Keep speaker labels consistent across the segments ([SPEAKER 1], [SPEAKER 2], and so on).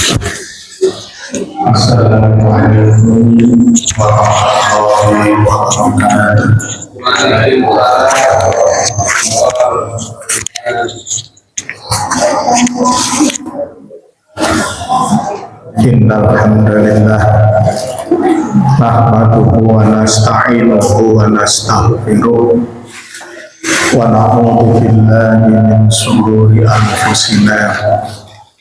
[SPEAKER 1] Assalamualaikum warahmatullahi wabarakatuh. Innal hamdalillah nahmaduhu wa nasta'inuhu wa nastaghfiruh wa na'udzu billahi min shururi anfusina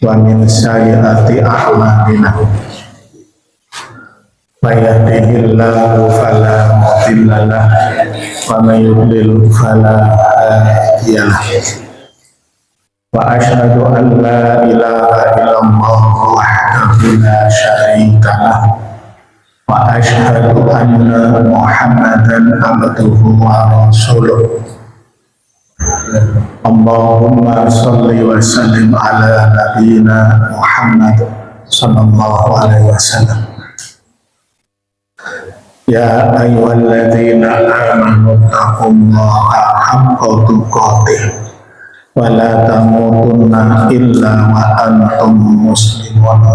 [SPEAKER 1] wa min sayyiati a'malina. May yahdihillahu fala mudilla lahu wa may yudlil fala hadiya lahu. Wa asyhadu an la ilaha illallah wahdahu la syarika lahu wa asyhadu anna Muhammadan abduhu wa rasuluh. Allahumma salli wa sallim ala nabiyyina Muhammad sallallahu alaihi wasallam. Ya ayyuhalladzina amanu taqullaha haqqa tuqatih wa la tamutunna illa wa antum muslimun.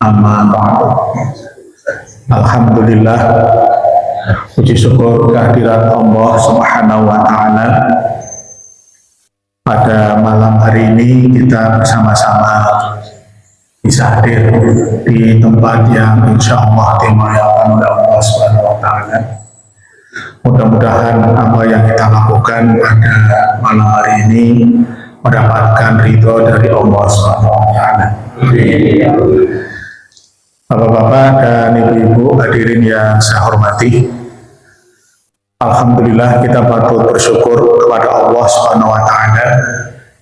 [SPEAKER 1] Amma ba'du. Alhamdulillah, puji syukur kehadirat Allah Subhanahu wa taala. Pada malam hari ini kita bersama-sama bisa hadir di tempat yang insya Allah dimuliakan oleh Allah Subhanahu wa taala. Mudah-mudahan apa yang kita lakukan pada malam hari ini mendapatkan ridho dari Allah Subhanahu wa taala. Bapak-bapak dan ibu-ibu hadirin yang saya hormati, alhamdulillah kita patut bersyukur kepada Allah Subhanahu wa taala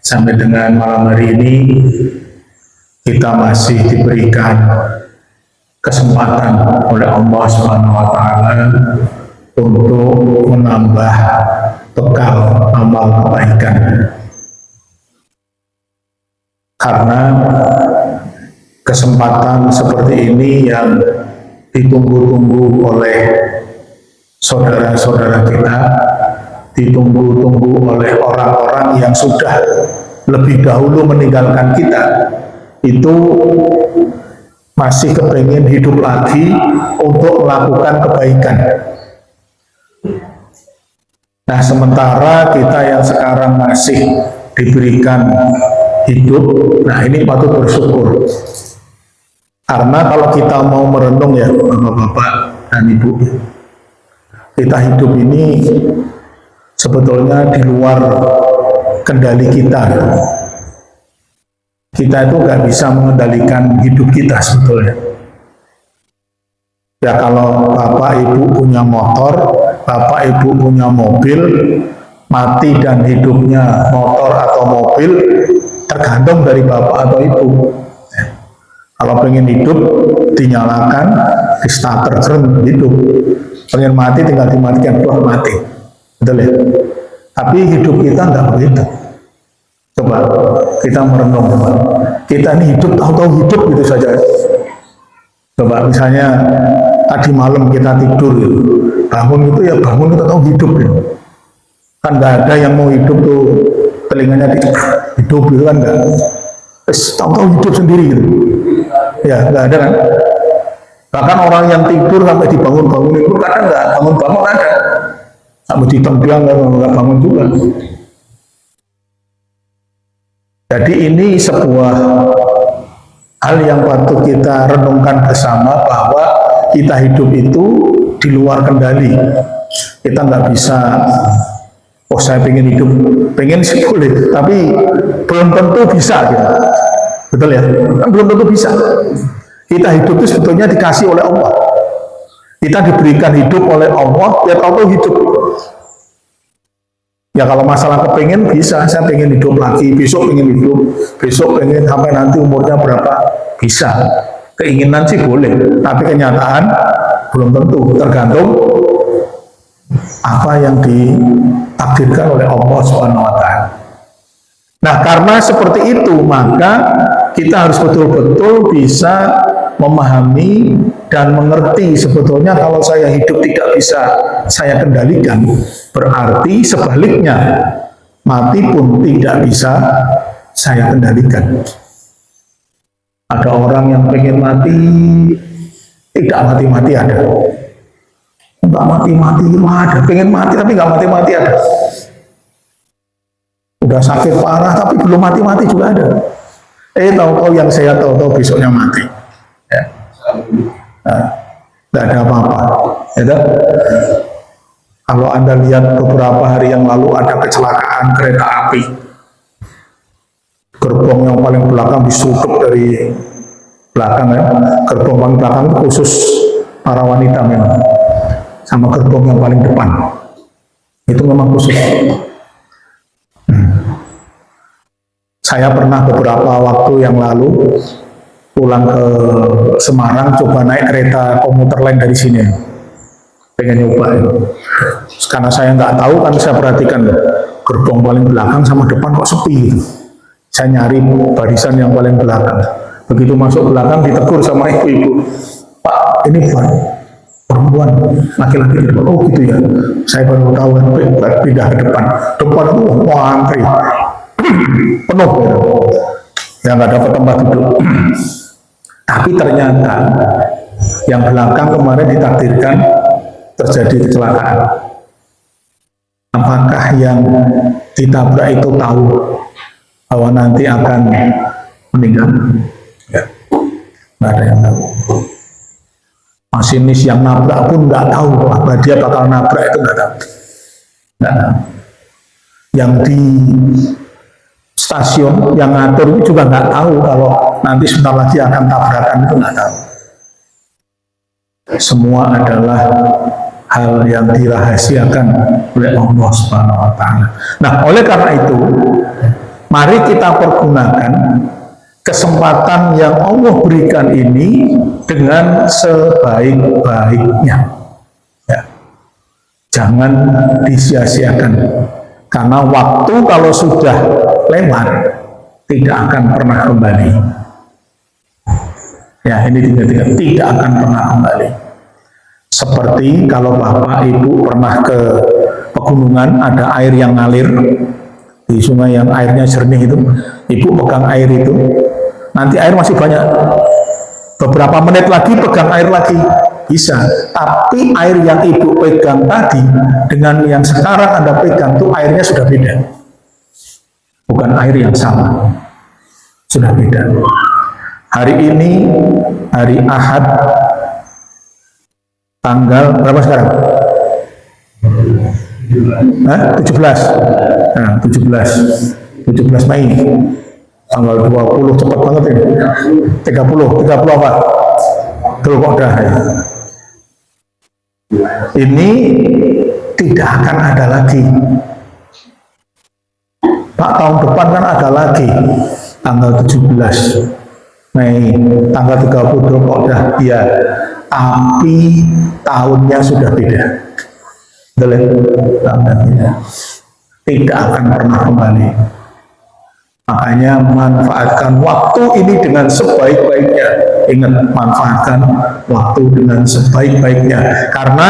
[SPEAKER 1] sampai dengan malam hari ini kita masih diberikan kesempatan oleh Allah Subhanahu wa taala untuk menambah bekal amal kebaikan. Karena kesempatan seperti ini yang ditunggu-tunggu oleh saudara-saudara kita, ditunggu-tunggu oleh orang-orang yang sudah lebih dahulu meninggalkan kita, itu masih kepengen hidup lagi untuk melakukan kebaikan. Nah, sementara kita yang sekarang masih diberikan hidup, nah ini patut bersyukur. Karena kalau kita mau merenung ya bapak-bapak dan ibu, kita hidup ini sebetulnya di luar kendali kita. Kita itu nggak bisa mengendalikan hidup kita sebetulnya. Ya kalau bapak ibu punya motor, bapak ibu punya mobil, mati dan hidupnya motor atau mobil tergantung dari bapak atau ibu. Kalau pengen hidup dinyalakan, di starter keren hidup. Pengen mati tinggal dimatikan, keluar mati. Betul ya? Tapi hidup kita nggak begitu. Coba kita merenung. Kita ini hidup, tahu-tahu hidup gitu saja. Coba misalnya tadi malam kita tidur gitu. Bangun itu ya bangun kita tahu hidup gitu. Kan nggak ada yang mau hidup tuh telinganya hidup gitu kan nggak. Tahu-tahu hidup sendiri gitu. Ya nggak ada kan. Bahkan orang yang tidur sampai dibangun-bangunin itu kadang nggak bangun-bangun ada. Sampai ditempiang nggak bangun juga. Jadi ini sebuah hal yang patut kita renungkan bersama, bahwa kita hidup itu di luar kendali. Kita nggak bisa, oh saya pengen hidup, pengen sih boleh, tapi belum tentu bisa gitu. Betul ya? Belum tentu bisa. Kita hidup itu sebetulnya dikasih oleh Allah. Kita diberikan hidup oleh Allah, ya tahu hidup. Ya kalau masalah kepengen bisa, saya pengen hidup lagi, besok pengen hidup, besok pengen sampai nanti umurnya berapa, bisa. Keinginan sih boleh, tapi kenyataan belum tentu, tergantung apa yang ditakdirkan oleh Allah Subhanahu wa taala. Nah, karena seperti itu, maka kita harus betul-betul bisa memahami dan mengerti sebetulnya kalau saya hidup tidak bisa saya kendalikan, berarti sebaliknya mati pun tidak bisa saya kendalikan. Ada orang yang pengen mati, tidak mati-mati ada. Enggak mati-mati ada, pengen mati tapi enggak mati-mati ada. Udah sakit parah tapi belum mati-mati juga ada. Tahu-tahu yang saya tahu besoknya mati. Ya. Nah, tidak ada apa-apa. Ya, kalau Anda lihat beberapa hari yang lalu ada kecelakaan kereta api, gerbong yang paling belakang disutup dari belakang ya. Gerbong paling belakang itu khusus para wanita memang, sama gerbong yang paling depan itu memang khusus. Saya pernah beberapa waktu yang lalu pulang ke Semarang, coba naik kereta komuter lain dari sini, pengen nyoba ya. Karena saya nggak tahu kan, saya perhatikan loh, gerbong paling belakang sama depan kok sepi gitu. Saya nyari barisan yang paling belakang. Begitu masuk belakang ditegur sama ibu-ibu, "Pak, ini bukan perempuan, laki-laki di depan." "Oh gitu ya." Saya baru tahu kan, pindah ke depan. Depan itu wah antri penuh ya, nggak dapat tempat duduk. Tapi ternyata yang belakang kemarin ditakdirkan terjadi kecelakaan. Apakah yang ditabrak itu tahu bahwa nanti akan meninggal? Ya, nggak ada yang tahu. Masinis yang nabrak pun nggak tahu bahwa dia bakal nabrak, itu nggak tahu. Nggak tahu. Yang di stasiun yang ngatur itu juga nggak tahu kalau nanti sebentar lagi akan tabrakan, itu nggak tahu. Semua adalah hal yang dirahasiakan oleh Allah Subhanahu wa Ta'ala. Nah, oleh karena itu, mari kita pergunakan kesempatan yang Allah berikan ini dengan sebaik-baiknya. Ya. Jangan disia-siakan. Karena waktu kalau sudah lewat tidak akan pernah kembali. Ya, ini tidak akan pernah kembali. Seperti kalau Bapak Ibu pernah ke pegunungan, ada air yang ngalir di sungai yang airnya jernih itu, Ibu pegang air itu, nanti air masih banyak. Beberapa menit lagi pegang air lagi, bisa. Tapi air yang Ibu pegang tadi dengan yang sekarang Anda pegang itu airnya sudah beda. Bukan air yang sama. Sudah beda. Hari ini, hari Ahad, tanggal berapa sekarang? 17. Nah, 17 Mei. Tanggal 20 cepat banget ini. 30 apa? Dzulqa'dah ya. Ini tidak akan ada lagi. Pak, tahun depan kan ada lagi tanggal 17 Mei, tanggal 30 Dzulqa'dah ya, tapi tahunnya sudah beda. Tidak akan pernah kembali. Makanya manfaatkan waktu ini dengan sebaik-baiknya. Ingat, manfaatkan waktu dengan sebaik-baiknya. Karena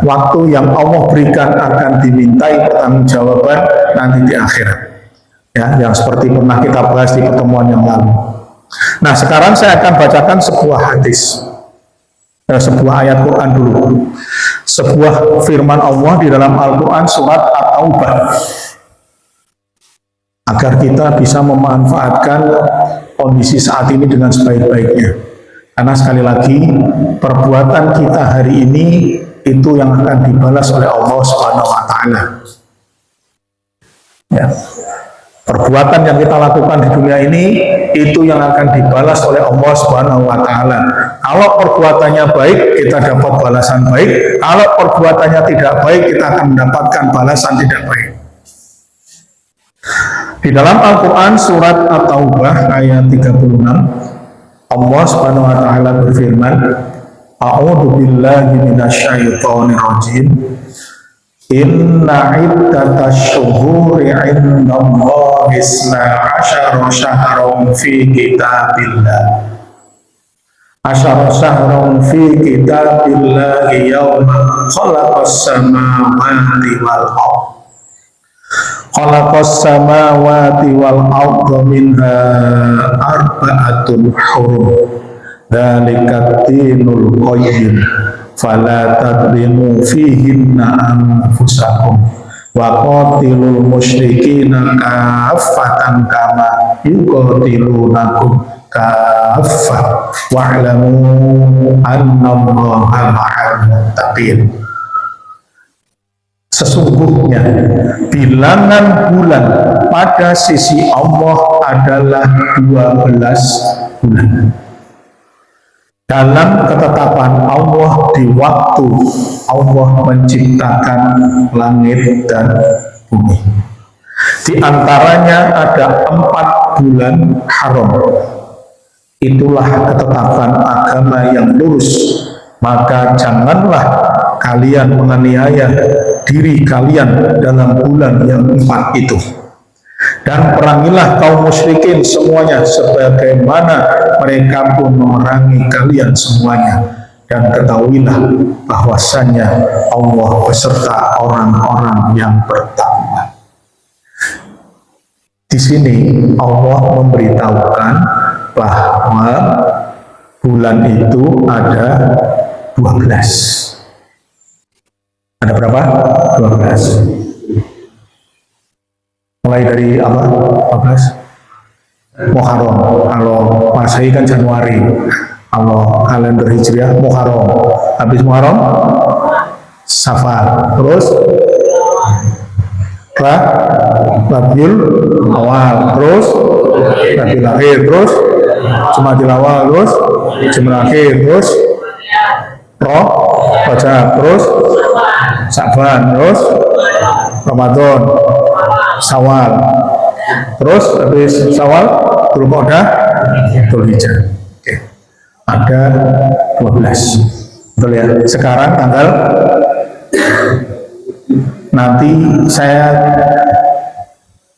[SPEAKER 1] waktu yang Allah berikan akan dimintai pertanggungjawaban nanti di akhirat. Ya, yang seperti pernah kita bahas di pertemuan yang lalu. Nah, sekarang saya akan bacakan sebuah hadis. Sebuah ayat Quran dulu. Sebuah firman Allah di dalam Al-Quran surat At-Taubah. Agar kita bisa memanfaatkan kondisi saat ini dengan sebaik-baiknya. Karena sekali lagi, perbuatan kita hari ini itu yang akan dibalas oleh Allah Subhanahu wa Ta'ala. Ya. Perbuatan yang kita lakukan di dunia ini itu yang akan dibalas oleh Allah Subhanahu wa Ta'ala. Kalau perbuatannya baik, kita dapat balasan baik. Kalau perbuatannya tidak baik, kita akan mendapatkan balasan tidak baik. Di dalam Al-Quran surat At-Taubah ayat 36, Allah Subhanahu wa Ta'ala berfirman, A'udzu billahi minasyaitonir rajim. Inna iddatash syuhuri 'indallahi 12 syahran fi kitabillah. Asyara syahran fi kitabillah yawma khalaqas samawati wal ardh. Khalaqas samawati wal arda minha arba'atun hurum. Dzalika dinul qayyim. Fala tadlimu fihinna anfusakum wa qatilul musyrikina kaffatan kama yuqatilunakum kaffah wa'lamu annallaha ma'al muttaqin. Sesungguhnya bilangan bulan pada sisi Allah adalah 12 bulan. Dalam ketetapan Allah di waktu Allah menciptakan langit dan bumi. Di antaranya ada 4 bulan haram. Itulah ketetapan agama yang lurus. Maka janganlah kalian menganiaya diri kalian dalam bulan yang 4 itu. Dan perangilah kaum musyrikin semuanya sebagaimana mereka pun memerangi kalian semuanya. Dan ketahuilah bahwasannya Allah beserta orang-orang yang bertakwa. Di sini Allah memberitahukan bahwa bulan itu ada 12. Ada berapa? 12. Mulai dari apa? 12 Muharram. Kalau Masehi kan Januari. Kalau kalender Hijriah Muharram. Habis Muharram Safar. Terus Rabiul Awal. Terus Rabiul Akhir. Terus Jumadil Awal. Terus Jumadil Akhir. Terus Rajab. Terus Sa'ban. Terus Ramadan. Syawal, terus habis Syawal Dzulqa'dah, Dzulhijjah. Oke. Ada 12. Betul ya. Sekarang tanggal, nanti saya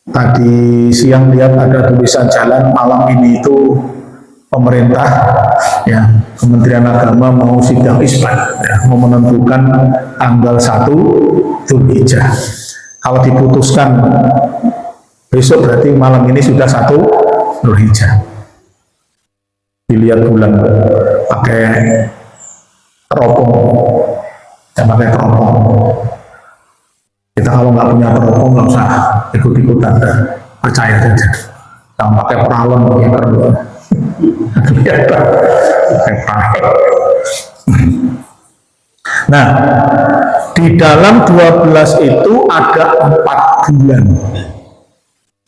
[SPEAKER 1] tadi siang lihat ada tulisan jalan malam ini itu pemerintah ya, Kementerian Agama mau sidang isbat ya, mau menentukan tanggal 1 Dzulhijjah. Kalau diputuskan besok berarti malam ini sudah 1 Dzulhijjah. Dilihat bulan pakai teropong, dan pakai teropong. Kita kalau nggak punya teropong nggak usah ikut-ikutan, percaya saja. Jangan pakai peralon ya perlu. Lihat pakai peralon. Nah, di dalam 12 itu ada 4 bulan.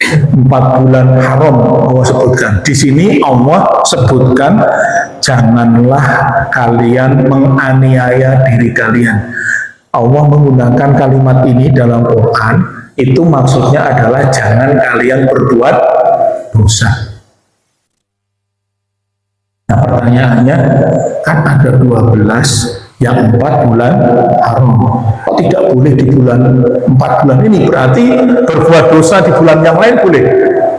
[SPEAKER 1] 4 bulan haram Allah sebutkan. Di sini Allah sebutkan janganlah kalian menganiaya diri kalian. Allah menggunakan kalimat ini dalam Quran, itu maksudnya adalah jangan kalian berbuat dosa. Nah, pertanyaannya kan ada 12, yang 4 bulan haram. Kok tidak boleh di bulan 4 bulan ini? Berarti berbuat dosa di bulan yang lain boleh?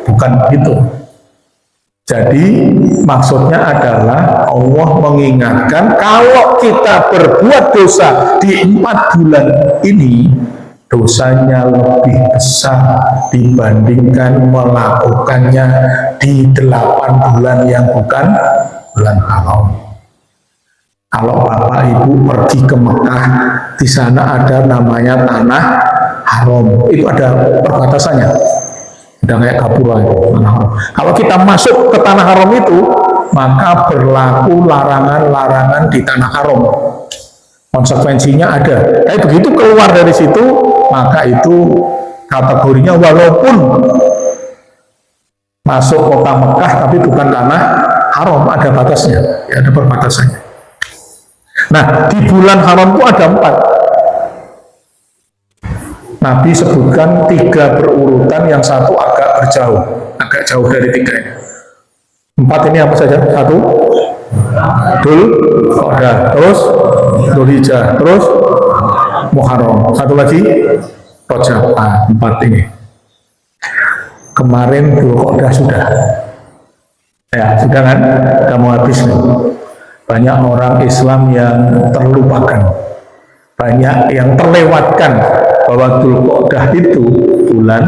[SPEAKER 1] Bukan begitu. Jadi maksudnya adalah Allah mengingatkan kalau kita berbuat dosa di 4 bulan ini, dosanya lebih besar dibandingkan melakukannya di 8 bulan yang bukan bulan haram. Kalau Bapak Ibu pergi ke Mekah, di sana ada namanya tanah haram. Itu ada perbatasannya. Udah kayak Gapura itu, tanah haram. Kalau kita masuk ke tanah haram itu, maka berlaku larangan-larangan di tanah haram. Konsekuensinya ada. Tapi begitu keluar dari situ, maka itu kategorinya walaupun masuk kota Mekah, tapi bukan tanah haram, ada batasnya, ya, ada perbatasannya. Nah, di bulan haram itu ada 4. Nabi sebutkan 3 berurutan, yang 1 agak jauh dari 3 ini. 4 ini apa saja? 1 Dzulqa'dah, terus Dzulhijjah, terus Muharram, 1 lagi Rajab. 4 ini. Kemarin Dzulqa'dah sudah. Ya, sudah kan? Kamu habis nih. Banyak orang Islam yang terlupakan, banyak yang terlewatkan bahwa Dzulqa'dah itu bulan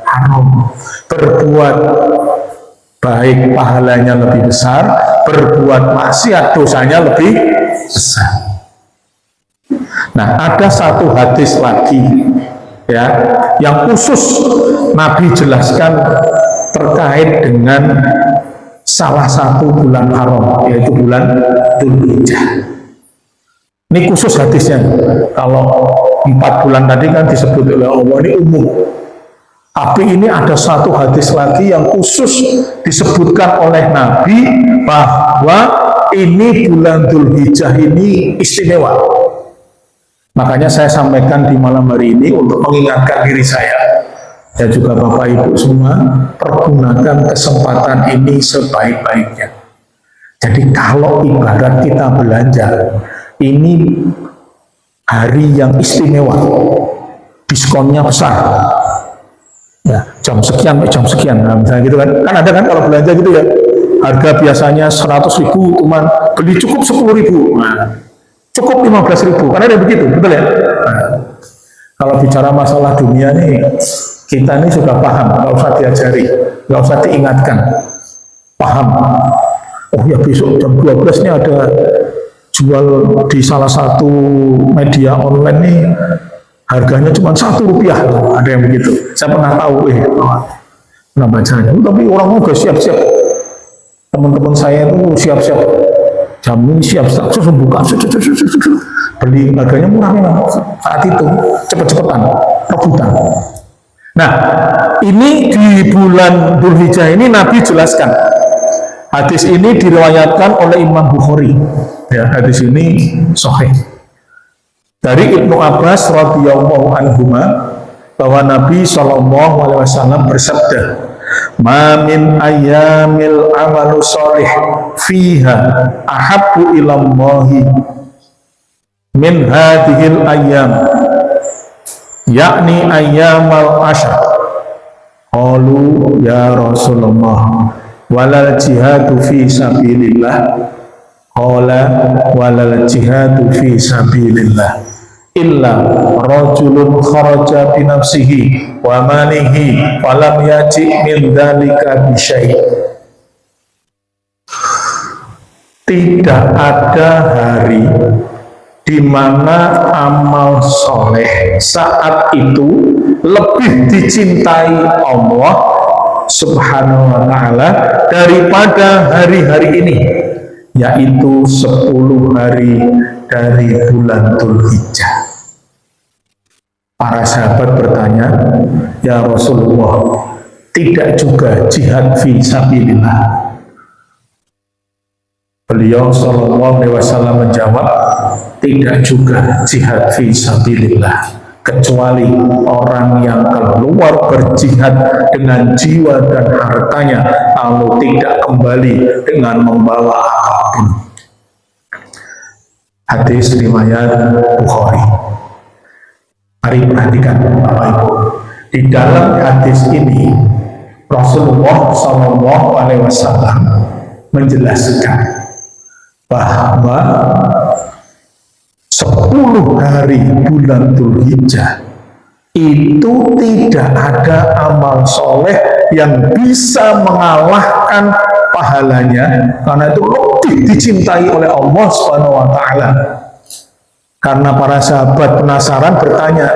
[SPEAKER 1] haram. Berbuat baik pahalanya lebih besar, berbuat maksiat dosanya lebih besar. Nah, ada satu hadis lagi ya yang khusus Nabi jelaskan terkait dengan salah satu bulan haram, yaitu bulan Dzulhijjah. Ini khusus hadisnya. Kalau 4 bulan tadi kan disebut oleh Allah ini umum. Tapi ini ada satu hadis lagi yang khusus disebutkan oleh Nabi bahwa ini bulan Dzulhijjah ini istimewa. Makanya saya sampaikan di malam hari ini untuk mengingatkan diri saya dan juga Bapak Ibu semua, pergunakan kesempatan ini sebaik-baiknya. Jadi kalau ibarat kita belanja, ini hari yang istimewa, diskonnya besar. Ya, jam sekian, nah, misalnya gitu kan ada kan kalau belanja gitu ya, harga biasanya 100.000, cuman beli cukup 10.000, nah, cukup 15.000, karena ada begitu, betul ya? Nah, kalau bicara masalah dunia nih, kita ini sudah paham, nggak usah diajari, nggak usah diingatkan, paham. Oh ya, besok jam 12 nih ada jual di salah satu media online nih, harganya cuma Rp1, ada yang begitu. Saya pernah tahu, pernah bacanya. Tapi orang udah siap-siap. Teman-teman saya itu siap-siap. Jam ini siap-siap, terus buka, beli, harganya murah memang. Saat itu, cepet-cepetan, rebutan. Nah, ini di bulan Dzulhijjah ini Nabi jelaskan. Hadis ini diriwayatkan oleh Imam Bukhari. Ya, hadis ini sahih. Dari Ibnu Abbas radhiyallahu anhuma bahwa Nabi SAW bersabda, "Ma min ayyamil amalu sholih fiha ahabbu ilallahi min hadhil ayyam, yakni ayyamal ashr." Qalu ya Rasulullah, walal jihadu fi sabilillah. Qala walal jihadu fi sabilillah illa rajulun kharaja bi nafsihi wa malihi falam yaji min dzalika bi syai'. Tidak ada hari di mana amal soleh saat itu lebih dicintai Allah Subhanahu wa ta'ala daripada hari-hari ini, yaitu 10 hari dari bulan Dzulhijjah. Para sahabat bertanya, ya Rasulullah, tidak juga jihad fi sabilillah? Beliau sallallahu alaihi wasallam menjawab, tidak juga jihad fi sabilillah, kecuali orang yang keluar berjihad dengan jiwa dan hartanya lalu tidak kembali dengan membawa apapun. Hadis riwayat Bukhari. Mari perhatikan Bapak Ibu. Di dalam hadis ini Rasulullah SAW menjelaskan bahwa 10 hari bulan Dzulhijjah itu tidak ada amal soleh yang bisa mengalahkan pahalanya, karena itu lebih dicintai oleh Allah Subhanahu wa ta'ala. Karena para sahabat penasaran bertanya,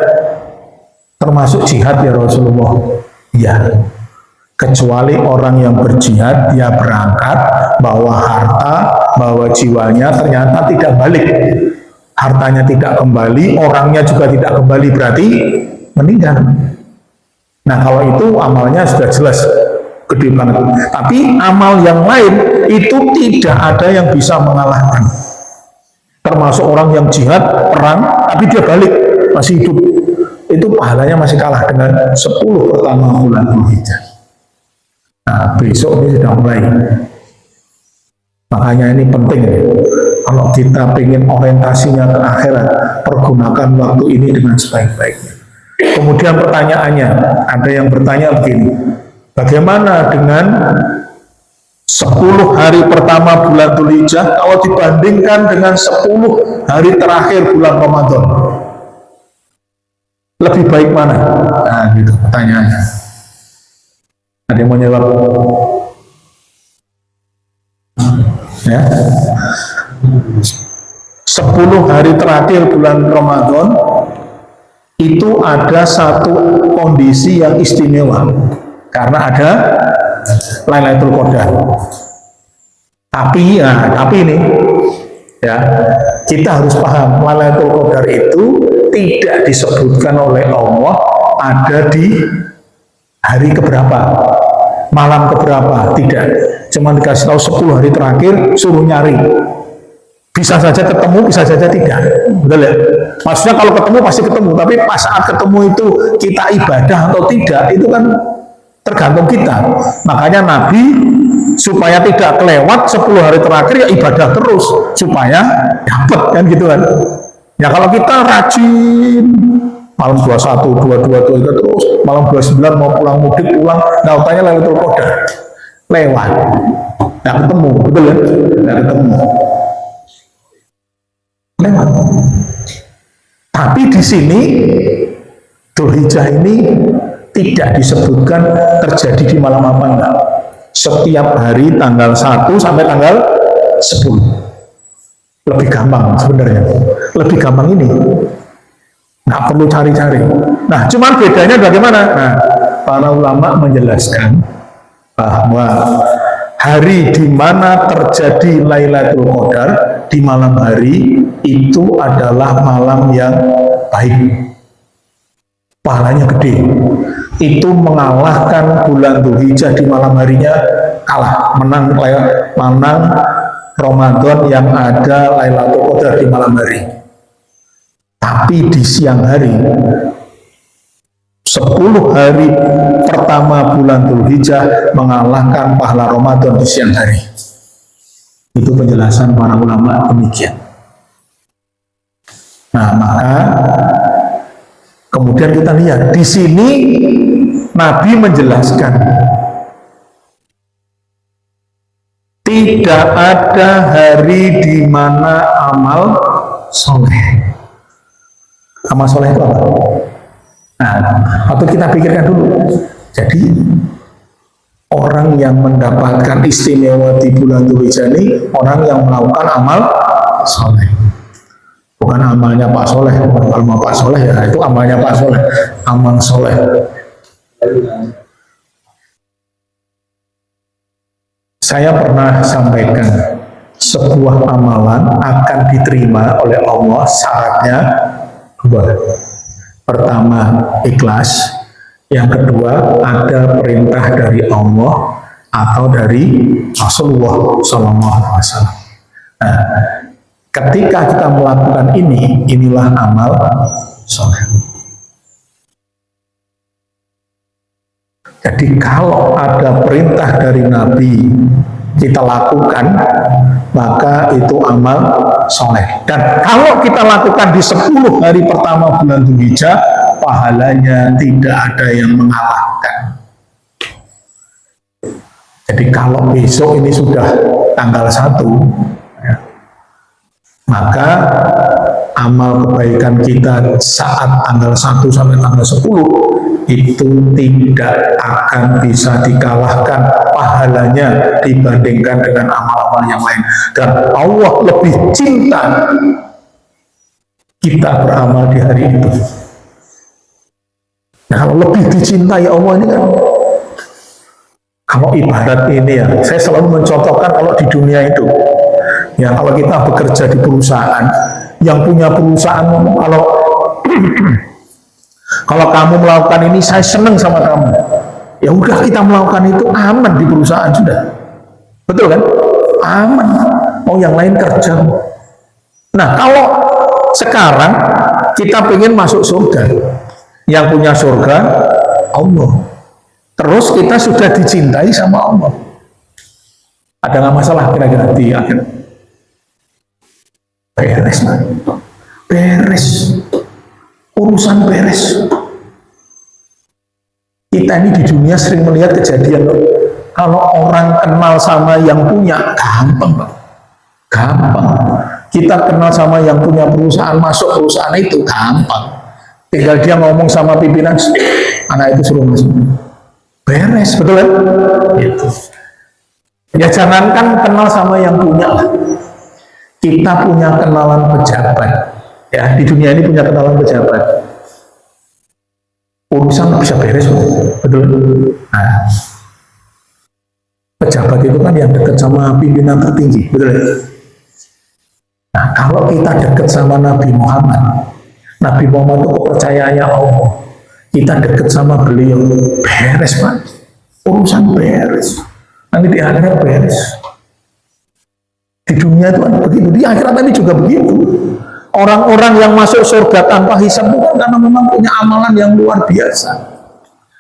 [SPEAKER 1] termasuk jihad ya Rasulullah? Ya, kecuali orang yang berjihad, dia berangkat bawa harta, bawa jiwanya, ternyata tidak balik, hartanya tidak kembali, orangnya juga tidak kembali, berarti meninggal. Nah, kalau itu amalnya sudah jelas gede banget. Tapi amal yang lain itu tidak ada yang bisa mengalahkan. Termasuk orang yang jihad, perang, tapi dia balik, masih hidup, itu pahalanya masih kalah dengan 10 pertama bulan Dzulhijjah. Nah, besok ini sudah mulai. Makanya ini penting ya. Kalau kita ingin orientasinya ke akhirat, pergunakan waktu ini dengan sebaik-baiknya. Kemudian pertanyaannya, ada yang bertanya begini, bagaimana dengan 10 hari pertama bulan Dzulhijjah kalau dibandingkan dengan 10 hari terakhir bulan Ramadan? Lebih baik mana? Nah, gitu pertanyaannya. Ada yang mau jawab? Ya. 10 hari terakhir bulan Ramadan itu ada satu kondisi yang istimewa karena ada Lailatul Qadar. Tapi ini ya, kita harus paham Lailatul Qadar itu tidak disebutkan oleh Allah ada di hari keberapa, malam keberapa, tidak. Cuma dikasih tahu 10 hari terakhir, suruh nyari. Bisa saja ketemu, bisa saja tidak. Betul ya? Maksudnya kalau ketemu pasti ketemu, tapi pas saat ketemu itu kita ibadah atau tidak, itu kan tergantung kita. Makanya Nabi supaya tidak kelewat 10 hari terakhir ya ibadah terus supaya dapat kan gitu kan. Ya kalau kita rajin malam 21, 22 itu terus, malam 29 mau pulang mudik pulang, tanya Lailatul Qadar lewat, nggak ketemu, betul ya? Nggak ketemu, lewat. Tapi di sini Dzulhijjah ini tidak disebutkan terjadi di malam apa enggak. Setiap hari tanggal 1 sampai tanggal 10. Lebih gampang sebenarnya. Lebih gampang ini. Nggak perlu cari-cari. Nah, cuman bedanya bagaimana? Nah, para ulama menjelaskan bahwa hari di mana terjadi Lailatul Qadar di malam hari itu adalah malam yang baik. Pahalanya gede. Itu mengalahkan bulan Dzulhijjah di malam harinya kalah, menang Ramadan yang ada Lailatul Qadar di malam hari. Tapi di siang hari 10 hari pertama bulan Dzulhijjah mengalahkan pahala Ramadan di siang hari. Itu penjelasan para ulama demikian. Nah, maka kemudian kita lihat di sini Nabi menjelaskan tidak ada hari di mana amal soleh. Amal soleh itu apa? Nah, atau kita pikirkan dulu. Jadi orang yang mendapatkan istimewa di bulan Dzulhijjah ini orang yang melakukan amal soleh. Bukan amalnya Pak Soleh, bukan amal Pak Soleh ya, itu amalnya Pak Soleh, amal soleh. Saya pernah sampaikan sebuah amalan akan diterima oleh Allah syaratnya dua. Pertama ikhlas, yang kedua ada perintah dari Allah atau dari Rasulullah SAW. Nah, ketika kita melakukan ini, inilah amal soleh. Jadi kalau ada perintah dari Nabi kita lakukan, maka itu amal soleh. Dan kalau kita lakukan di 10 hari pertama bulan Dzulhijjah, pahalanya tidak ada yang mengalahkan. Jadi kalau besok ini sudah tanggal 1, maka amal kebaikan kita saat tanggal 1 sampai tanggal 10 itu tidak akan bisa dikalahkan pahalanya dibandingkan dengan amal-amal yang lain. Dan Allah lebih cinta kita beramal di hari itu. Nah, kalau lebih dicintai Allah ini kan, kalau ibarat ini ya, saya selalu mencontohkan kalau di dunia itu, ya kalau kita bekerja di perusahaan, yang punya perusahaan kalau kamu melakukan ini, saya senang sama kamu. Ya udah kita melakukan itu aman di perusahaan sudah. Betul kan? Aman. Mau yang lain kerja. Nah, kalau sekarang kita pengen masuk surga, yang punya surga Allah. Terus kita sudah dicintai sama Allah. Ada nggak masalah kira-kira di akhir? Beres, beres. Urusan beres. Kita ini di dunia sering melihat kejadian loh. Kalau orang kenal sama yang punya, gampang Pak. Gampang. Kita kenal sama yang punya perusahaan, masuk perusahaan itu gampang. Tinggal dia ngomong sama pimpinan, anak itu suruh masuk. Beres, betul kan? Gitu. Ya jangankan kenal sama yang punya lah. Kita punya kenalan pejabat. Ya, di dunia ini punya kenalan pejabat. Urusan bisa beres, betul? Nah, pejabat itu kan yang dekat sama pimpinan tertinggi, betul? Nah, kalau kita dekat sama Nabi Muhammad itu kepercayaannya Allah. Kita dekat sama beliau, beres Pak. Urusan beres. Nanti di akhirat beres. Di dunia itu kan begitu, di akhirat tadi juga begitu. Orang-orang yang masuk surga tanpa hisab itu kan karena memang punya amalan yang luar biasa.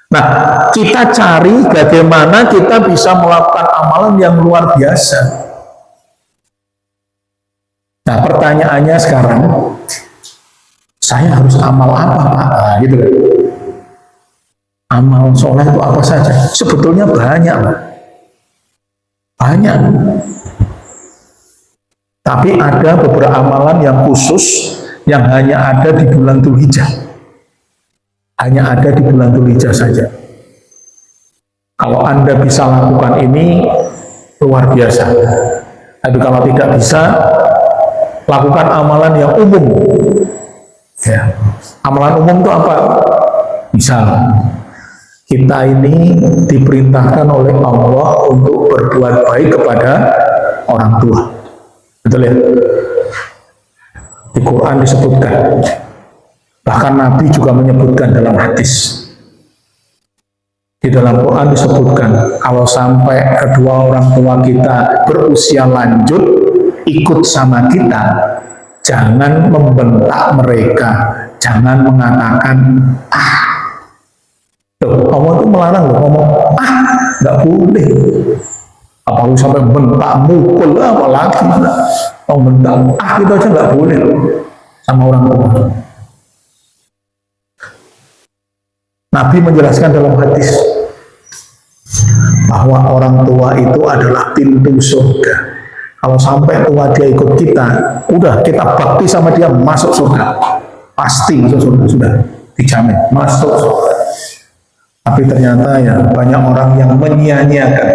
[SPEAKER 1] Nah, kita cari bagaimana kita bisa melakukan amalan yang luar biasa. Nah, pertanyaannya sekarang, saya harus amal apa Pak? Nah, gitu kan. Amal soleh itu apa saja? Sebetulnya banyak Pak. Banyak. Tapi ada beberapa amalan yang khusus yang hanya ada di bulan Dzulhijjah. Hanya ada di bulan Dzulhijjah saja. Kalau Anda bisa lakukan ini, luar biasa. Tapi kalau tidak bisa, lakukan amalan yang umum. Ya. Amalan umum itu apa? Misal, kita ini diperintahkan oleh Allah untuk berbuat baik kepada orang tua. Betul ya? Di Quran disebutkan. Bahkan Nabi juga menyebutkan dalam hadis. Di dalam Quran disebutkan, kalau sampai kedua orang tua kita berusia lanjut, ikut sama kita, jangan membentak mereka, jangan mengatakan, Allah itu melarang loh, ngomong, nggak boleh. Apalagi sampai bentak, mukul, apalagi mau bentak, itu aja nggak boleh sama orang tua. Nabi menjelaskan dalam hadis bahwa orang tua itu adalah pintu surga. Kalau sampai tua dia ikut kita, udah kita bakti sama dia, masuk surga, pasti masuk surga, sudah dijamin masuk surga. Tapi ternyata ya banyak orang yang menyia-nyiakan,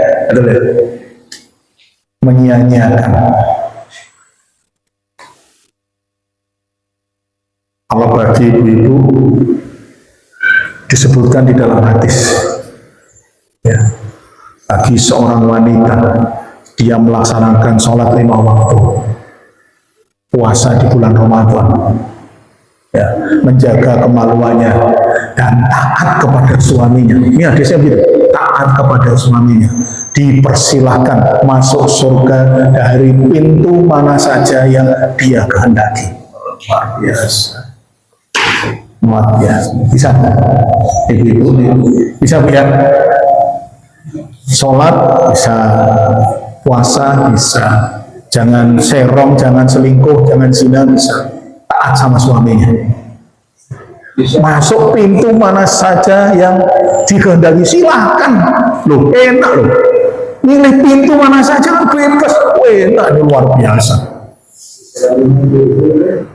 [SPEAKER 1] menyia-nyiakan. Kalau bagi ibu-ibu disebutkan di dalam hadis, ya, bagi seorang wanita dia melaksanakan sholat 5 waktu, puasa di bulan Ramadan, ya, menjaga kemaluannya dan taat kepada suaminya. Ini hadisnya gitu, taat kepada suaminya, dipersilahkan masuk surga dari pintu mana saja yang dia kehendaki. Luar biasa. Luar biasa. Bisa ibu-ibu bisa punya sholat, bisa puasa, bisa, jangan serong, jangan selingkuh, jangan zina, bisa taat sama suaminya, masuk pintu mana saja yang dikehendaki, silahkan loh, enak loh, milih pintu mana saja bebas, enak, ini luar biasa.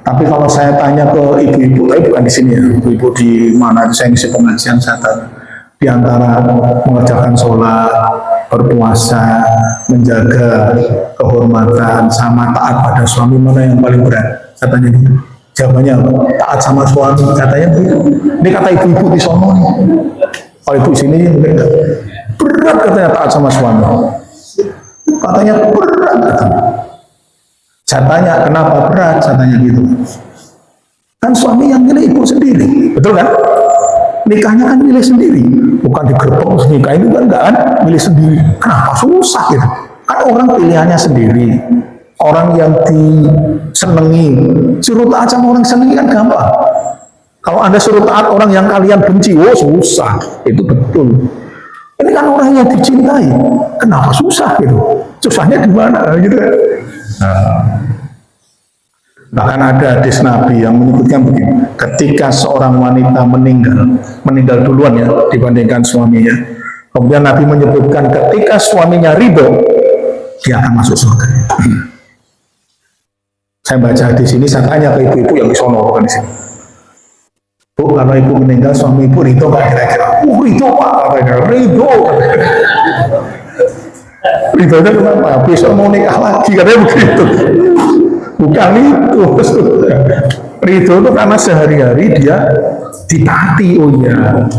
[SPEAKER 1] Tapi kalau saya tanya ke ibu-ibu, bukan di sini ya, ibu-ibu di mana saya ngisi pengajian, saya tanya, di antara mengerjakan sholat, berpuasa, menjaga kehormatan, sama taat pada suami, mana yang paling berat? Saya tanya gitu. Jawabannya taat sama suami, katanya begitu. Ini kata ibu-ibu di sono nih. Kalau ibu sini berat katanya taat sama suami. Katanya berat katanya. Saya tanya, kenapa berat? Saya tanya gitu. Kan suami yang milih ibu sendiri, betul kan? Nikahnya kan milih sendiri, bukan digerbek nikah itu kan enggak kan? Milih sendiri. Kenapa susah gitu? Kan orang pilihannya sendiri. Orang yang disenangi, suruh taat sama orang senangi kan gampang. Kalau Anda suruh taat orang yang kalian benci, oh susah. Itu betul. Ini kan orang yang dicintai, kenapa susah gitu? Susahnya di mana gitu? Bahkan ada hadis Nabi yang menyebutkan begini, ketika seorang wanita meninggal duluan ya dibandingkan suaminya, kemudian Nabi menyebutkan ketika suaminya ridho, dia akan masuk surga. Saya baca hadis ini, saya tanya ke ibu-ibu yang di sono, bukan di sini. Bu, kalau ibu meninggal suami ibu ridho nggak kira-kira? Ridho pak, katanya ridho. Ridhonya kenapa? Besok mau nikah lagi katanya begitu. Bukan itu. Ridho itu karena sehari-hari dia ditaati. Oh iya.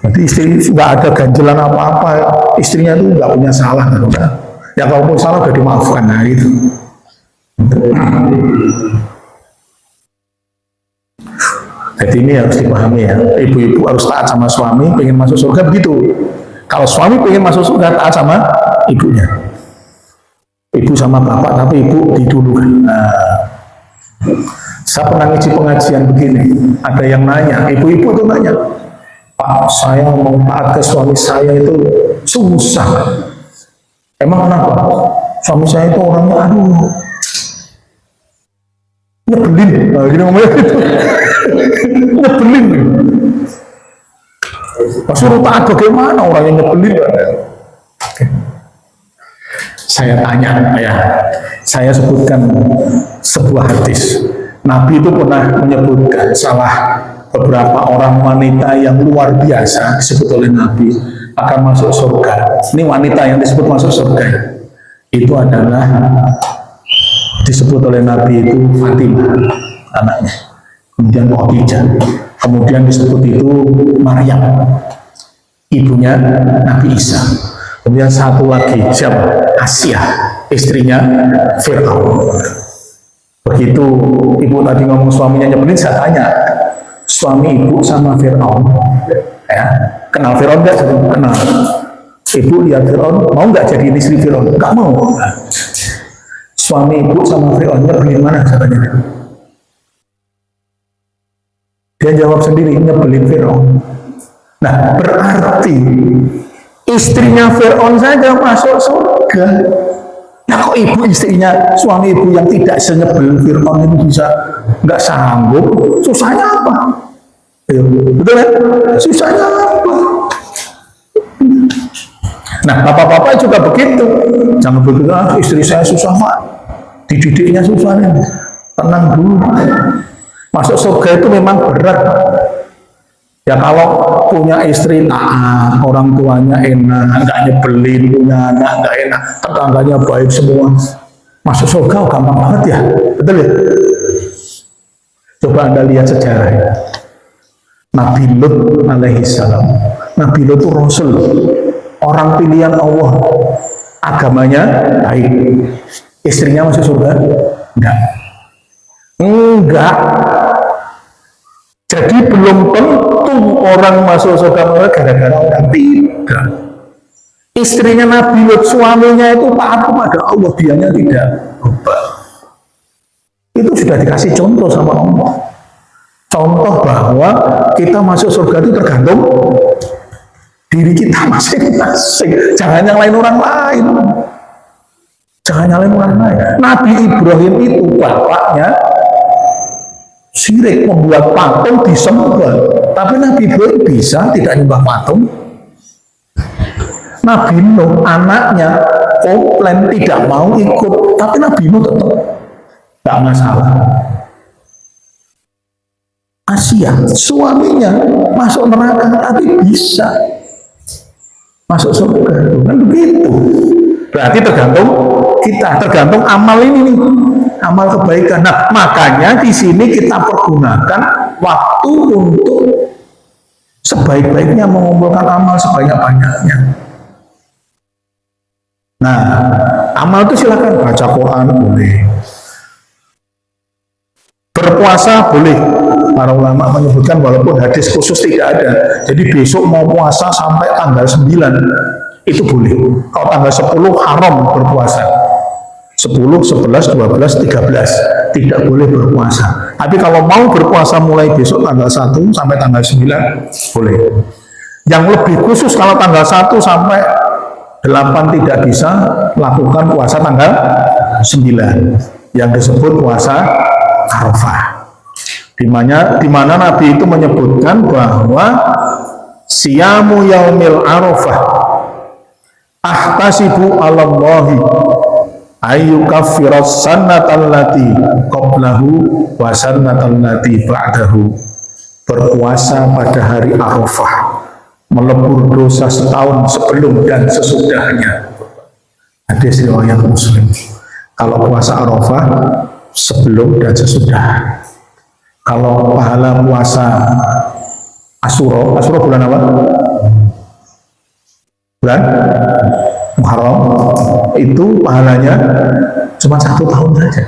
[SPEAKER 1] Jadi istri nggak ada ganjelan apa-apa. Istrinya itu nggak punya salah. Ya kalau pun salah udah dimaafkan. Nah itu. Jadi ini harus dipahami ya. Ibu-ibu harus taat sama suami, pengen masuk surga begitu. Kalau suami pengen masuk surga, taat sama ibunya. Ibu sama bapak, tapi ibu didulukan. Nah, saya pernah ngisi pengajian begini. Ada yang nanya, ibu-ibu itu nanya, Pak, saya mau taat ke suami saya itu susah. Emang kenapa? Suami saya itu orangnya, aduh, nyebelin. Nah, gini ngomongnya gitu. Nyebelin. Suruh taat bagaimana orang yang nyebelin? Saya tanya, ya, saya sebutkan sebuah hadis. Nabi itu pernah menyebutkan salah beberapa orang wanita yang luar biasa disebut oleh Nabi akan masuk surga. Ini wanita yang disebut masuk surga. Itu adalah disebut oleh Nabi itu Fatimah, anaknya. Kemudian Khadijah. Kemudian disebut itu Maryam, ibunya Nabi Isa. Kemudian satu lagi siapa? Asia, istrinya Fir'aun. Begitu ibu tadi ngomong suaminya nyebelin, saya tanya, suami ibu sama Fir'aun, ya, kenal Fir'aun nggak? Kenal. Ibu lihat Fir'aun, mau nggak jadi istri Fir'aun? Nggak mau. Suami ibu sama Fir'aun nyebelin mana? Saya tanya. Dia jawab sendiri, nyebelin Fir'aun. Nah, berarti istrinya Fir'aun saja masuk surga. Nah kok ibu istrinya, suami ibu yang tidak senyebel Fir'aun itu bisa nggak sanggup? Susahnya apa? Ayo, betul kan? Susahnya apa? Nah bapak-bapak juga begitu. Jangan begitu, istri saya susah pak, dididiknya susah nih. Tenang dulu. Masuk surga itu memang berat. Ya kalau punya istri taat, orang tuanya enak, nggak nyebelin, punya anak nggak enak, tetangganya baik semua, masuk surga gampang banget ya, betul ya? Coba Anda lihat sejarah ya. Nabi Lut alaihi salam. Nabi Lut itu Rasul, orang pilihan Allah, agamanya baik. Istrinya masuk surga? Enggak. Enggak. Jadi belum tentu orang masuk surga gara-gara orang tidak. Istrinya Nabi Lut, suaminya itu taat kepada Allah, dianya tidak berubah. Itu sudah dikasih contoh sama Allah. Contoh bahwa kita masuk surga itu tergantung diri kita masing-masing. Jangan yang lain orang lain. Jangan nyalain orang lain. Nabi Ibrahim itu bapaknya syirik, membuat patung disembah. Tapi Nabi Ibrahim bisa tidak nyembah patung. Nabi Nuh anaknya komplain tidak mau ikut, tapi Nabi Nuh tetap tidak masalah. Asia suaminya masuk neraka tapi bisa masuk surga, kan begitu. Berarti tergantung kita, tergantung amal ini nih, amal kebaikan. Nah, makanya di sini kita pergunakan waktu untuk sebaik-baiknya mengumpulkan amal sebanyak-banyaknya. Nah, amal itu silakan baca Quran boleh, berpuasa boleh. Para ulama menyebutkan walaupun hadis khusus tidak ada. Jadi besok mau puasa sampai tanggal 9 itu boleh. Kalau tanggal 10 haram berpuasa. 10, 11, 12, 13 tidak boleh berpuasa. Tapi kalau mau berpuasa mulai besok tanggal 1 sampai tanggal 9 boleh. Yang lebih khusus kalau tanggal 1 sampai 8 tidak bisa lakukan puasa tanggal 9 yang disebut puasa Arafah. Di mana Nabi itu menyebutkan bahwa siyamu yaumil Arafah ahtasibu alallahi ayyukaffiras sannatal lati qablahu wa sannatal lati ba'dahu. berpuasa pada hari Arafah, melebur dosa setahun sebelum dan sesudahnya. Hadis riwayat Muslim. Kalau puasa Arafah sebelum dan sesudah. Kalau pahala puasa Asyura, Asyura bulan apa? Bulan Muharram, itu pahalanya cuma 1 tahun saja.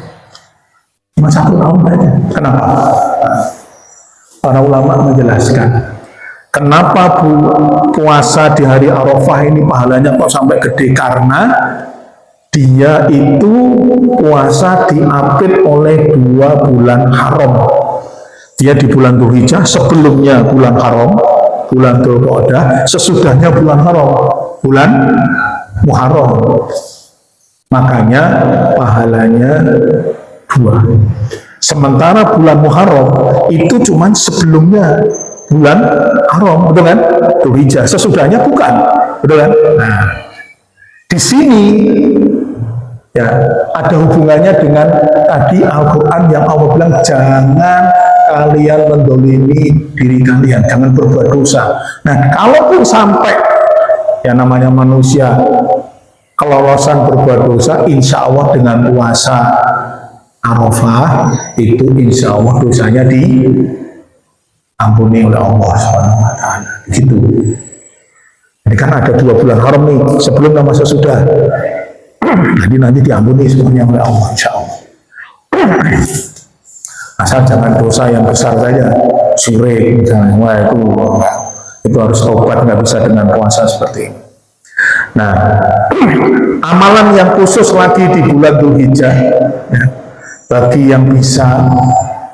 [SPEAKER 1] Cuma 1 tahun saja. Kenapa? Para ulama menjelaskan kenapa puasa di hari Arafah ini pahalanya kok sampai gede, karena dia itu puasa diapit oleh 2 bulan haram. Dia di bulan Dzulhijjah, sebelumnya bulan haram, bulan Dzulqa'dah, sesudahnya bulan haram, bulan Muharram. Makanya pahalanya 2. Sementara bulan Muharram itu cuma sebelumnya bulan haram, betul kan? Dzulhijjah, sesudahnya bukan, betul kan? Nah, di sini ya ada hubungannya dengan tadi Al-Quran yang Allah bilang jangan kalian mendolimi diri kalian, jangan berbuat dosa. Nah, kalaupun sampai ya namanya manusia kelolosan berbuat dosa, insya Allah dengan puasa Arafah itu insya Allah dosanya diampuni oleh Allah SWT. Begitu. Ini kan ada 2 bulan haram nih, sebelum sama sesudah. Jadi nanti diampuni semuanya oleh Allah, insya Allah. Asal jangan dosa yang besar saja, syirik misalnya, wah itu harus tobat, nggak bisa dengan puasa seperti ini. Nah, amalan yang khusus lagi di bulan Dzulhijjah ya, bagi yang bisa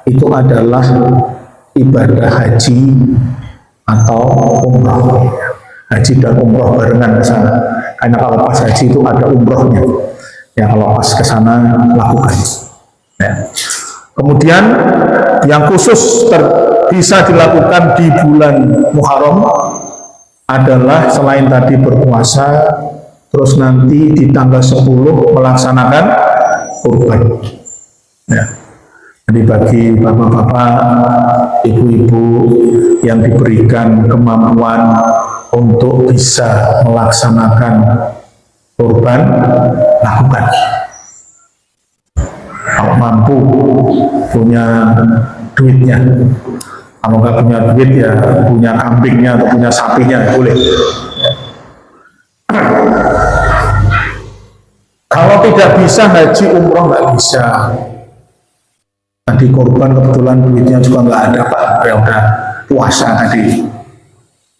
[SPEAKER 1] itu adalah ibadah haji atau umroh. Haji dan umroh barengan ke sana. Karena kalau pas haji itu ada umrohnya. Ya kalau pas ke sana lakukan. Ya. Kemudian yang khusus bisa dilakukan di bulan Muharram adalah selain tadi berpuasa, terus nanti di tanggal 10 melaksanakan kurban. Ya. Jadi bagi bapak-bapak, ibu-ibu yang diberikan kemampuan untuk bisa melaksanakan kurban, lakukan. Kalau mampu, punya duitnya. Kalau nggak punya duit ya punya kambingnya atau punya sapinya, boleh. Kalau tidak bisa haji umroh nggak bisa. Tadi korban kebetulan duitnya juga nggak ada Pak, ya udah puasa tadi.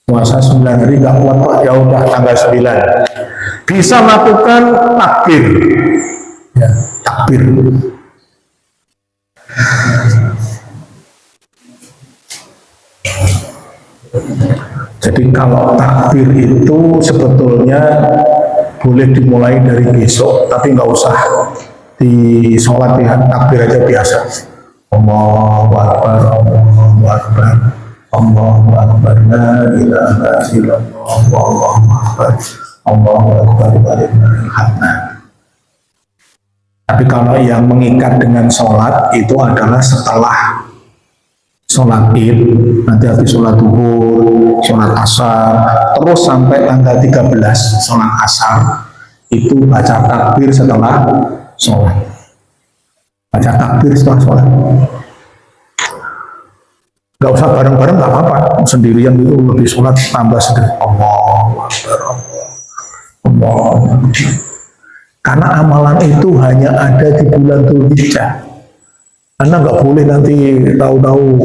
[SPEAKER 1] Puasa 9 hari nggak kuat Pak, ya udah tanggal 9. Bisa lakukan takbir. Ya, takbir. Jadi kalau takbir itu sebetulnya boleh dimulai dari besok, tapi nggak usah di sholat ya, takbir aja biasa. Allahu Akbar, Allahu Akbar, Allahu Akbar, la ilaha illallah, Allahu Akbar, Allahu Akbar, walillahil hamd. Tapi kalau yang mengikat dengan sholat itu adalah setelah sholat id, nanti habis sholat duhur, sholat asar, terus sampai tanggal 13 sholat asar, itu baca takbir setelah sholat. Baca takbir setelah sholat. Gak usah bareng-bareng, gak apa-apa. Sendirian itu lebih sholat tambah sendiri. Allahu Akbar, Allahu Akbar. Karena amalan itu hanya ada di bulan Dzulhijjah. Anda nggak boleh nanti tahu-tahu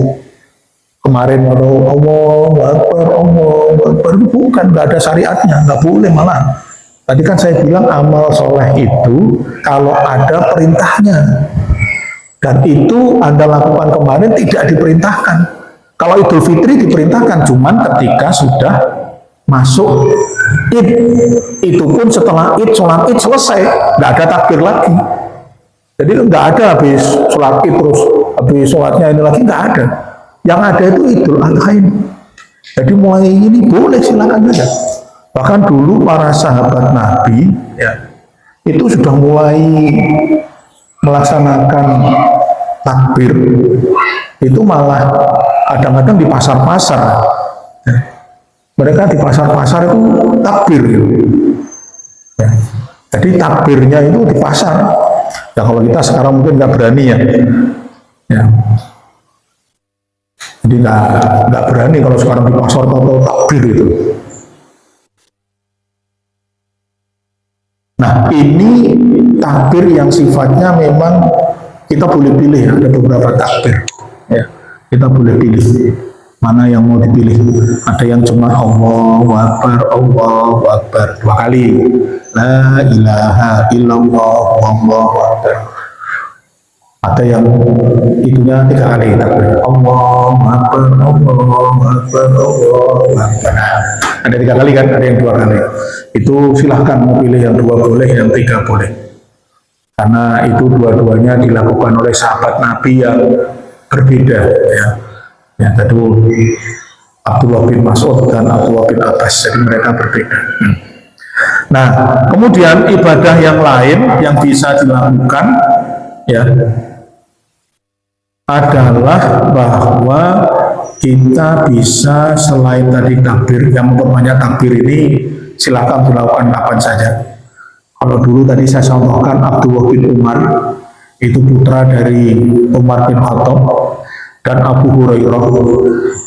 [SPEAKER 1] kemarin atau Allahu Akbar, Allahu Akbar, bukan, nggak ada syariatnya, nggak boleh malah. Tadi kan saya bilang amal soleh itu kalau ada perintahnya, dan itu Anda lakukan kemarin tidak diperintahkan. Kalau Idul Fitri diperintahkan, cuman ketika sudah masuk id, itu pun setelah id, sholat id selesai, nggak ada takbir lagi. Jadi nggak ada habis sholat id terus habis sholatnya ini lagi, nggak ada. Yang ada itu Idul Adha ini. Jadi mulai ini boleh, silakan saja. Bahkan dulu para sahabat Nabi ya itu sudah mulai melaksanakan takbir itu malah kadang-kadang di pasar-pasar, mereka di pasar-pasar itu takbir gitu. Ya. Jadi takbirnya itu di pasar. Ya kalau kita sekarang mungkin nggak berani ya. Ya. Jadi nggak berani kalau sekarang di pasar atau takbir itu. Nah ini takbir yang sifatnya memang kita boleh pilih, ada beberapa takbir. Ya, kita boleh pilih mana yang mau dipilih. Ada yang cuma Allahu Akbar 2 kali, la ilaha illallah wallahu akbar. Ada yang itunya 3 kali takbir, Allahu Akbar Allahu Akbar Allahu Akbar. Ada 3 kali kan, ada yang 2 kali. Itu silahkan mau pilih yang 2 boleh, yang 3 boleh. Karena itu dua-duanya dilakukan oleh sahabat Nabi yang berbeda ya. Yang kedua Abdullah bin Mas'ud dan Abdullah bin Abbas, jadi mereka berbeda. Nah, kemudian ibadah yang lain yang bisa dilakukan ya adalah bahwa kita bisa selain tadi takbir, yang memperbanyak takbir ini silakan dilakukan kapan saja. Kalau dulu tadi saya contohkan Abdullah bin Umar, itu putra dari Umar bin Khattab dan Abu Hurairah.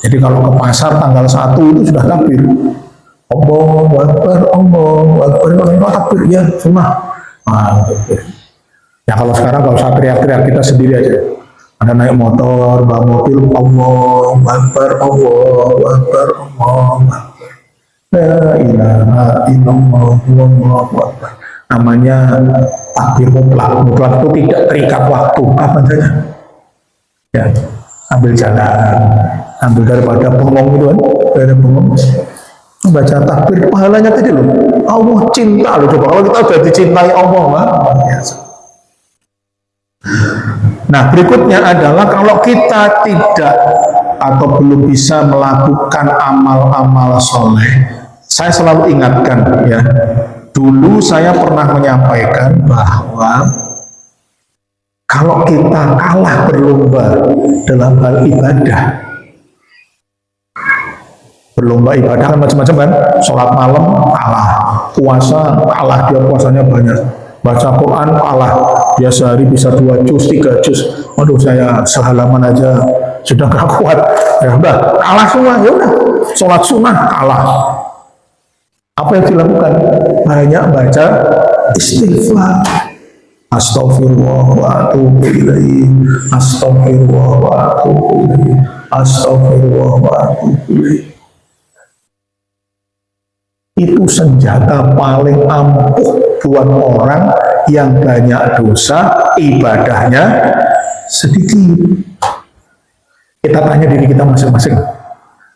[SPEAKER 1] Jadi kalau ke pasar tanggal 1 itu sudah takbir. Allahu Akbar, Allahu Akbar, Allahu Akbar, ya sunnah. Nah, ya kalau sekarang kalau saya teriak-teriak kita sendiri aja. Ada naik motor, bawa mobil, Allahu Akbar, Allahu Akbar, Allahu Akbar. La ilaha illallah, Allahu Akbar. Namanya takbir mutlak. Mutlak itu tidak terikat waktu, kapan saja. Ya, ambil jalan, ambil daripada bengong itu kan, dari bengong. Baca takbir, pahalanya tadi loh. Allah cinta loh, coba kalau kita sudah dicintai Allah, biasa. Nah, berikutnya adalah kalau kita tidak atau belum bisa melakukan amal-amal soleh, saya selalu ingatkan ya. Dulu saya pernah menyampaikan bahwa kalau kita kalah berlomba dalam hal ibadah, berlomba ibadah kan macam-macam kan, sholat malam kalah, puasa kalah, dia puasanya banyak, baca Quran kalah, dia sehari bisa 2 juz, 3 juz, waduh saya sehalaman aja sudah gak kuat, ya udah kalah semua, ya udah sholat sunnah kalah. Apa yang dilakukan? Banyak baca istighfar. Astaghfirullah wa atubu ilaih. Astaghfirullah wa atubu ilaih. Astaghfirullah wa atubu ilaih. Itu senjata paling ampuh buat orang yang banyak dosa, ibadahnya sedikit. Kita tanya diri kita masing-masing.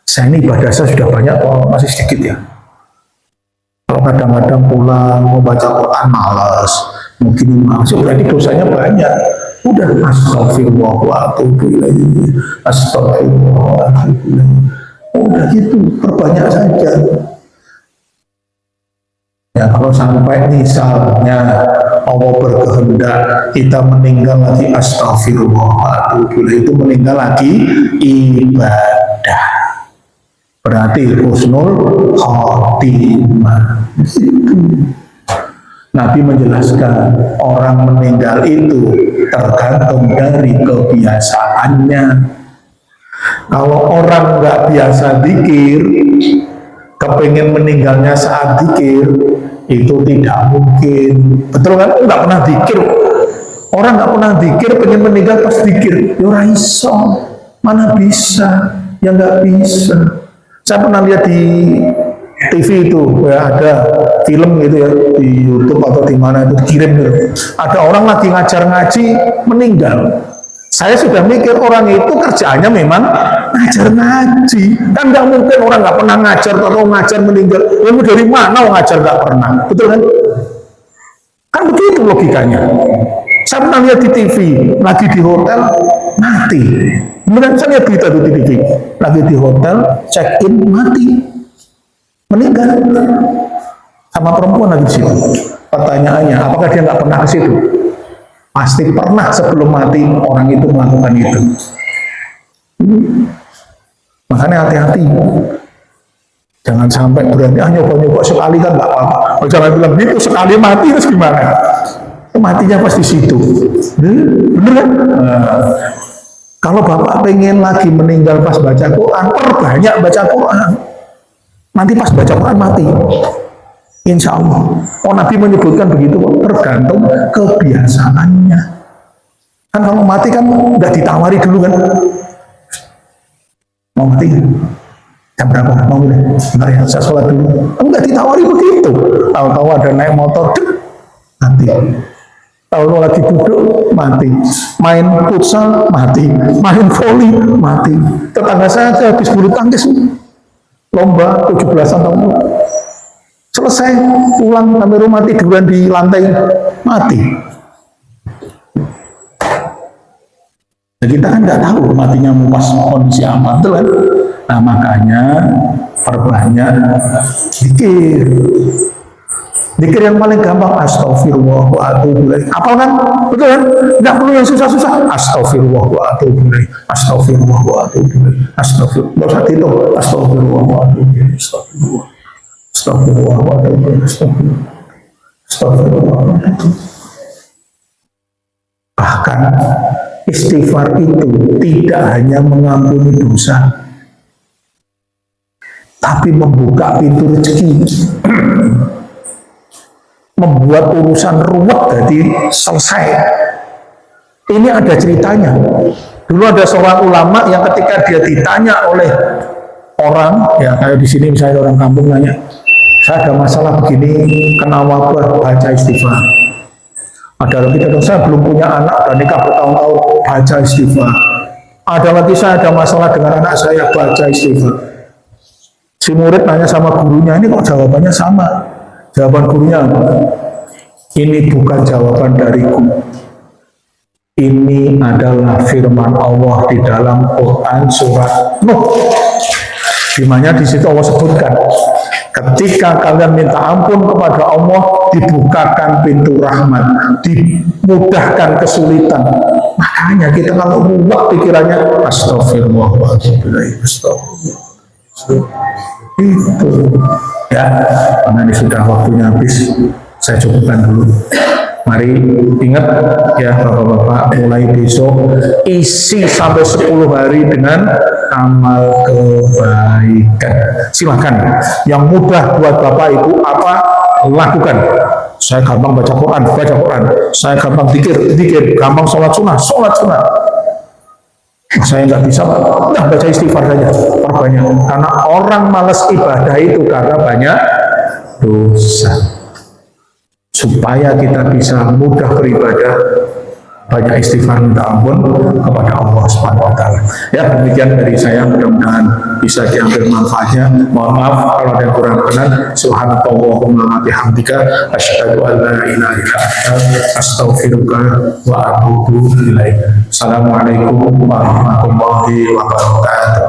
[SPEAKER 1] Saya ini ibadah saya sudah banyak atau masih sedikit ya? Kalau kadang-kadang pulang mau baca Quran malas, mungkin malas, berarti dosanya banyak. Udah astagfirullah wa atubu ilaih, astagfirullah wa atubu ilaih. Udah gitu, perbanyak saja. Ya kalau sampai misalnya Allah berkehendak kita meninggal lagi astagfirullah wa atubu ilaih, itu meninggal lagi ibadah. Berarti husnul khotimah. Nabi menjelaskan orang meninggal itu tergantung dari kebiasaannya. Kalau orang nggak biasa zikir, kepengen meninggalnya saat zikir, itu tidak mungkin. Betul kan? Nggak pernah zikir. Orang nggak pernah zikir, pengen meninggal pas zikir. Ya ora iso. Mana bisa? Ya nggak bisa. Saya pernah lihat di TV itu, ya ada film gitu ya, di YouTube atau di mana itu dikirim gitu. Ada orang lagi ngajar ngaji meninggal. Saya sudah mikir orang itu kerjaannya memang ngajar ngaji. Kan nggak mungkin orang nggak pernah ngajar atau ngajar meninggal. Ilmu dari mana ngajar nggak pernah? Betul kan? Kan begitu logikanya. Saya pernah lihat di TV, lagi di hotel mati. Kemudian saya lihat berita di TV, lagi di hotel, check in, mati, meninggal, sama perempuan lagi di situ. Pertanyaannya, apakah dia nggak pernah ke situ? Pasti pernah sebelum mati orang itu melakukan itu. Makanya hati-hati. Jangan sampai berani nyoba-nyoba sekali kan nggak apa-apa. Oh, jangan bilang gitu, sekali mati terus gimana? Matinya pasti situ. Bener kan? Kalau Bapak pengen lagi meninggal pas baca Quran, perbanyak baca Quran. Nanti pas baca Quran mati. Insya Allah. Oh, Nabi menyebutkan begitu, tergantung kebiasaannya. Kan kalau mati kan udah ditawari dulu kan. Mau mati jam berapa? Mau boleh? Bentar ya, saya sholat dulu. Enggak ditawari begitu. Tahu-tahu ada naik motor, mati. Tahu lagi duduk, mati. Main futsal, mati. Main voli, mati. Tetangga saya habis bulu tangkis, lomba 17-an tahun. Selesai, pulang sampai rumah tiduran di lantai, mati. Nah, kita kan nggak tahu matinya pas kondisi apa, betul kan? Nah, makanya perbanyak zikir. Zikir yang paling gampang, astagfirullah wa atubu ilaih. Apal kan? Betul kan? Nggak perlu yang susah-susah. Astagfirullah wa atubu ilaih. Astagfirullah wa atubu ilaih. Astagfirullah. Nggak usah dihitung. Astagfirullah wa atubu ilaih. Astagfirullah. Astagfirullah wa atubu ilaih. Astagfirullah. Astagfirullah wa atubu ilaih. Bahkan istighfar itu tidak hanya mengampuni dosa, tapi membuka pintu rezeki, membuat urusan ruwet jadi selesai. Ini ada ceritanya. Dulu ada seorang ulama yang ketika dia ditanya oleh orang, ya kayak di sini misalnya orang kampung nanya, saya ada masalah begini, kena wabah, baca istighfar. Ada lagi datang, saya belum punya anak, dan nikah bertahun-tahun, baca istighfar. Ada lagi, saya ada masalah dengan anak saya, baca istighfar. Si murid nanya sama gurunya, ini kok jawabannya sama? Jawaban gurunya apa? Ini bukan jawaban dariku. Ini adalah firman Allah di dalam Quran surat Nuh. Di mana di situ Allah sebutkan, ketika kalian minta ampun kepada Allah, dibukakan pintu rahmat, dimudahkan kesulitan. Makanya kita kalau muak pikirannya, astagfirullahaladzim, astagfirullah. Itu ya, karena ini sudah waktunya habis, saya cukupkan dulu. Mari ingat ya Bapak-bapak, mulai besok isi sampai 10 hari dengan amal kebaikan. Silahkan, yang mudah buat Bapak Ibu apa lakukan. Saya gampang baca Quran, baca Quran. Saya gampang zikir, gampang sholat sunnah. Saya nggak bisa, nah baca istighfar saja, perbanyak. Karena orang malas ibadah itu karena banyak dosa. Supaya kita bisa mudah beribadah, banyak istighfar minta ampun kepada Allah Subhanahu wa taala. Ya, demikian dari saya, mudah-mudahan bisa diambil manfaatnya. Mohon maaf kalau ada yang kurang berkenan. Subhanallahumma wa bihamdika asyhadu an la ilaha illa anta astaghfiruka wa atubu ilaik. Assalamualaikum warahmatullahi wabarakatuh.